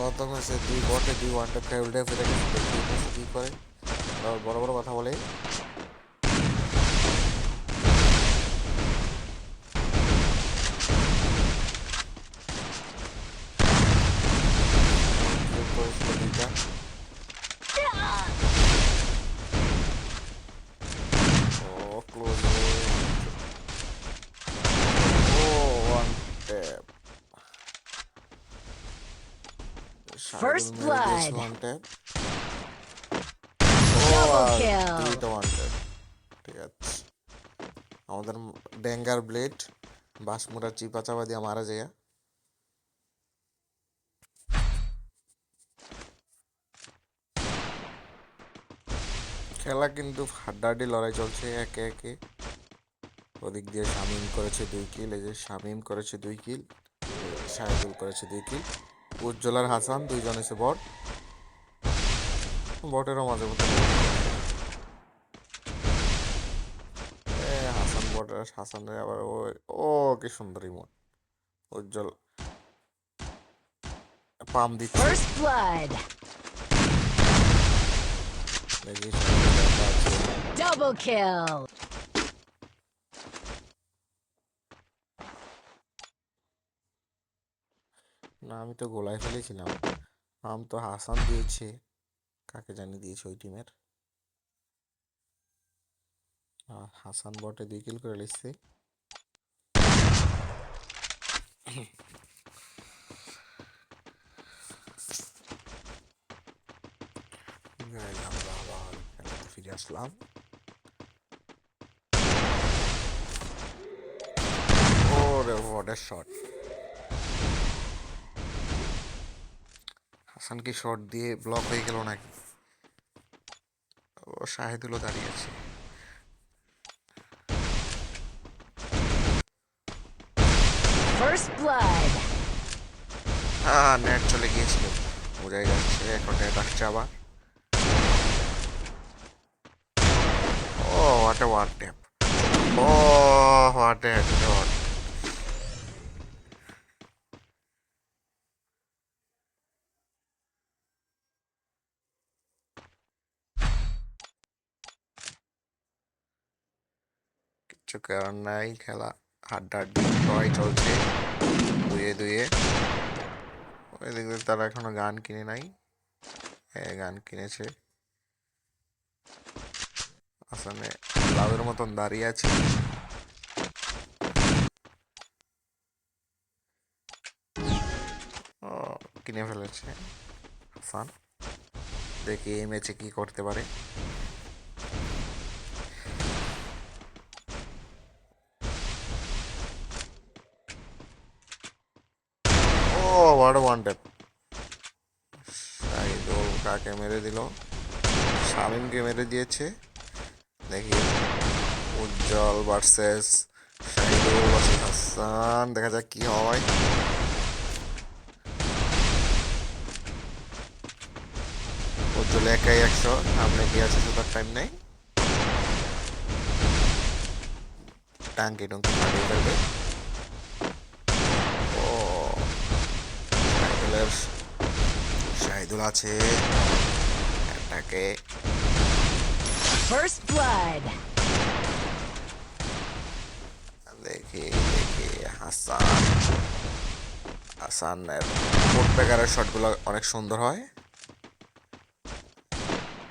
প্রথম ম্যাচে 2 বটে 2 ওয়ান ট্যাপ খেয়ে উল্টে ফিরে গেছে, দেখি এই ম্যাচে কি করে। আবার বড় বড় কথা বলে। কিল করেছিল 2টা। Oh close. Oh one tap. Shahidul First মেরে দিয়েছে blood. One tap. Oh Double আর kill. 2টা ওয়ান ট্যাপ। ঠিক আছে, আমাদের ড্যাঙ্গার ব্লেড বাসমুরা চিপা চাপা দিয়ে মারা যায়। খেলা কিন্তু হাড্ডাহাড্ডি লড়াই চলছে একে একে। ওদিক দিয়ে শামিম করেছে 2 কিল, এই যে শামিম করেছে 2 কিল, শাহিদুল করেছে 2 কিল, উজ্জ্বল আর হাসান 2জন এসে বট। বটেরও মাঝে মধ্যে হাসান বটের হাসানের আবার ও ও কি সুন্দর ইমোট। উজ্জ্বল পাম দিচ্ছে। First blood. দেখি শাহিদুল একা আছে। Double kill. না আমি তো গোলায় ফেলেছিলাম, আমি তো হাসান দিয়েছে, কাকে জানি দিয়েছে ওই টিমের। হাসান বটে 2 কিল করে লিখছে। আমরা আবার খেলাতে ফিরে আসলাম। ওরে বটের শট, হাসান কি শট দিয়ে ব্লক হয়ে গেল নাকি? ও শাহিদুলও দাঁড়িয়ে আছে। First blood. নেট চলে গিয়েছিল, বোঝাই যাচ্ছে। এখন নেট আসছে আবার। Oh what a one tap. Oh what a shot. কিচ্ছু করার নাই, খেলা হাড্ডাহাড্ডি লড়াই চলছে 2-2। ওই দিক দিয়ে তারা এখনো গান কিনে নাই। হ্যাঁ গান কিনেছে। আসামে লাউয়ের মতন দাঁড়িয়ে আছে। ও কিনে ফেলেছে হাসান, দেখি এই ম্যাচে কি করতে পারে। ও বড় ওয়ান ট্যাপ। শাহিদুল কাকে মেরে দিল? শামিমকে মেরে দিয়েছে। দেখি উজ্জ্বল ভার্সেস শাহিদুল ভার্সেস হাসান, দেখা যাক কি হয়। উজ্জ্বল একাই 100, সামনে কি আছে সুতার টাইম নেই। টাঙ্কি টুঙ্কি ফাটিয়ে ফেলবে। ও শাহিদুলের, শাহিদুল আছে এটাকে। First blood. দেখি দেখি হাসান, হাসানের কোট প্যাকারের শটগুলো অনেক সুন্দর হয়।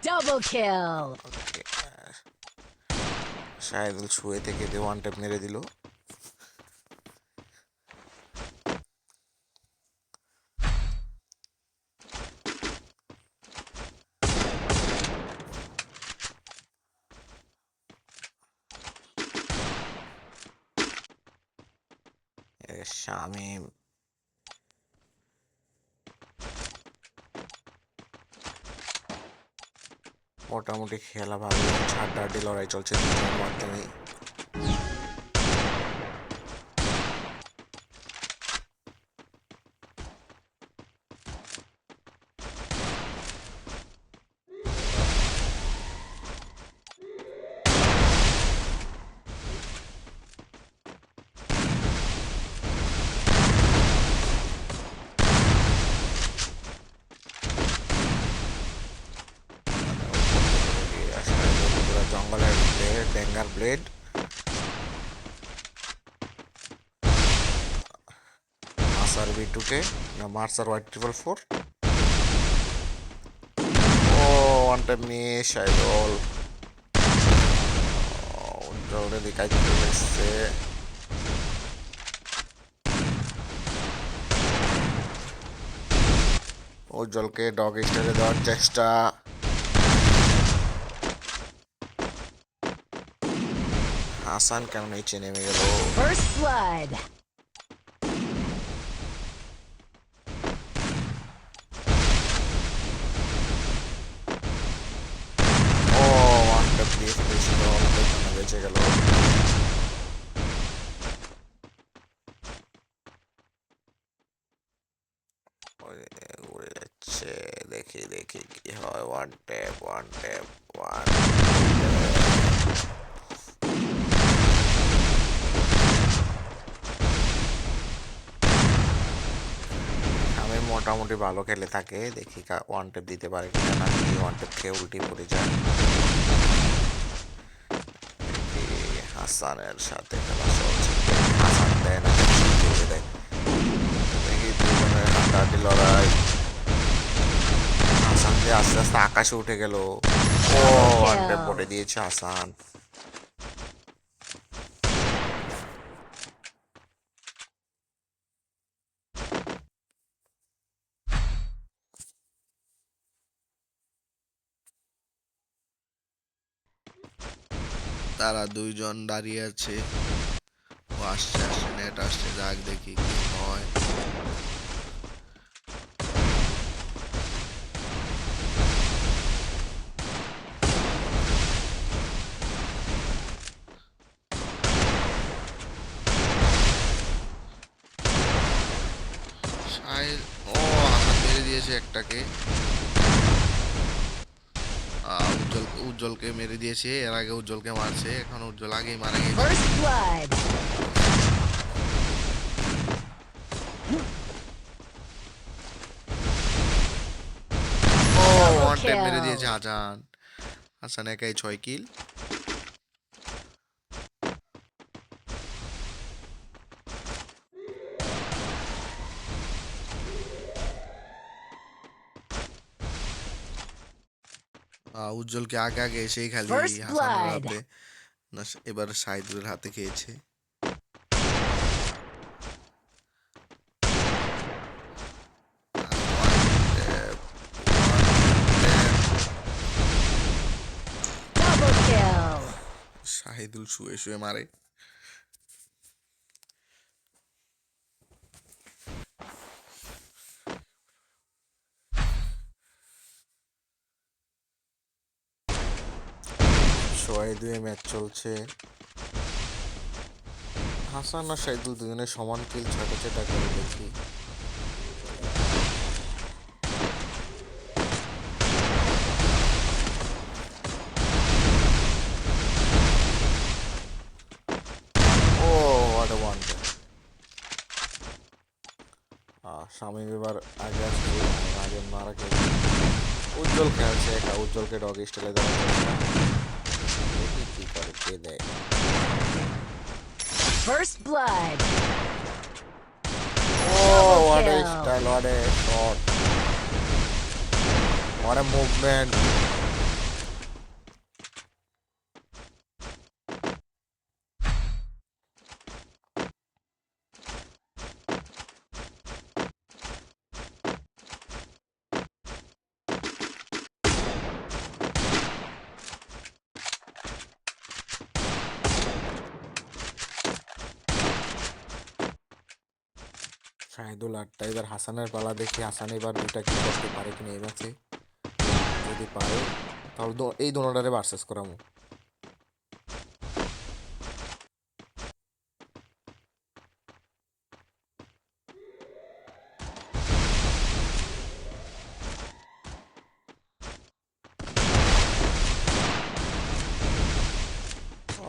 Double kill. ওকে, শাহিদুল ছুঁয়ে থেকে দিয়ে ওয়ান ট্যাপ মেরে দিল। শামিম মোটামুটি খেলা ভালো, হাড্ডাহাড্ডি লড়াই চলছে দুজনের মাধ্যমে। Hanger blade. মার্সার V2K না মার্সার Y444। ও ওয়ানটা মিস শাইদুল। উজ্জ্বলের দিকাই চলে এসছে। উজ্জ্বলকে ডগ স্টাইলে দেওয়ার চেষ্টা। হাসান কেন নিচে নেমে গেল? First blood. ও ওয়ানটা দিয়ে ফেলেছিল, ওখানে বেঁচে গেল। উড়ে যাচ্ছে, দেখি দেখি কি হয়। One tap one tap one. আমি মোটামুটি ভালো খেলে থাকে, দেখি ওয়ান টেপ দিতে পারে কিনা। না যদি ওয়ান টেপ খেয়ে উল্টে পড়ে যায়। হাসানের সাথে খেলা চলছে, হাসান দেয় না খেলে দেয়। দেখি দুজনের হাড্ডাহাড্ডি লড়াই। হাসান দিয়ে আস্তে আস্তে আকাশে উঠে গেল। ও ওয়ান টেপ পড়ে দিয়েছে হাসান। তারা দুইজন দাঁড়িয়ে আছে। ও আসছে আসছে, নেট আসছে, যাক দেখি কি হয়। সাহিল, ও হাসান মেরে দিয়েছে একটাকে। উজ্জ্বলকে মেরে দিয়েছে, এর আগে উজ্জ্বলকে মারছে, এখন উজ্জ্বল আগেই মারা গেছে। First blood. ও Double ওয়ান টেপ মেরে kill. দিয়েছে হাসান। হাসান একাই 6 কিল। উজ্জ্বলকে আগে আগে এসেই খালি First হাসানের blood. হাতে, না এবার সাইদুলের হাতে খেয়েছে। Double kill. শাহিদুল শুয়ে শুয়ে মারে। সবাই দুয়ে ম্যাচ চলছে। হাসান আর শাহিদুল দুজনের সমান কিল, ছয়টা ছয়টা করে দেখি। ও হোয়াট এ ওয়ান। শামীম এবার আগে আসছে, আগে মারা খেয়েছে। উজ্জ্বল খেলছে একা, উজ্জ্বলকে ডগ স্টাইলে দেওয়ার চেষ্টা। দেখি কি করে, কে দেয়। First blood. Oh what a style, what a shot, what a movement. Shahidul আটটা, এবার হাসানের পালা, দেখি হাসান এবার দুইটা কি করতে পারে কিনা এই ম্যাচে। যদি পারে তাহলে এই দোনোটারে ভার্সেস করামু।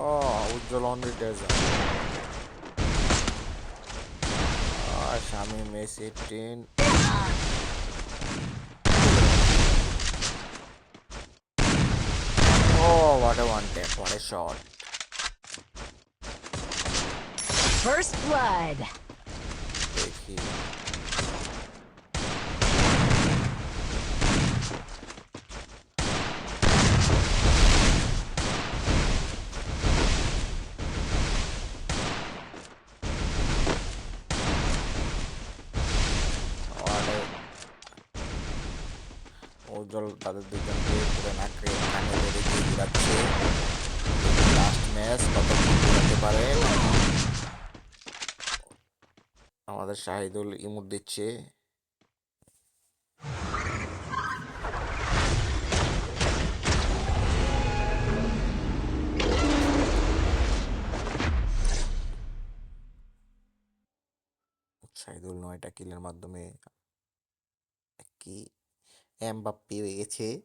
ও উজ্জ্বল অন রিটেজার। Shamim Messi 10। Oh what a one tap, what a shot. First blood. দেখি আমাদের উজ্জ্বল তাদের দুজনকে পুরো নাকে কানে ধরে দিয়ে ঘুরাচ্ছে। লাস্ট ম্যাচ কতক্ষণ ঘুরাতে পারে। আমাদের শাহিদুল ইমোট দিচ্ছে। শাহিদুল 9টা কিলের মাধ্যমে কি এমবাপ্পে হয়ে গেছে।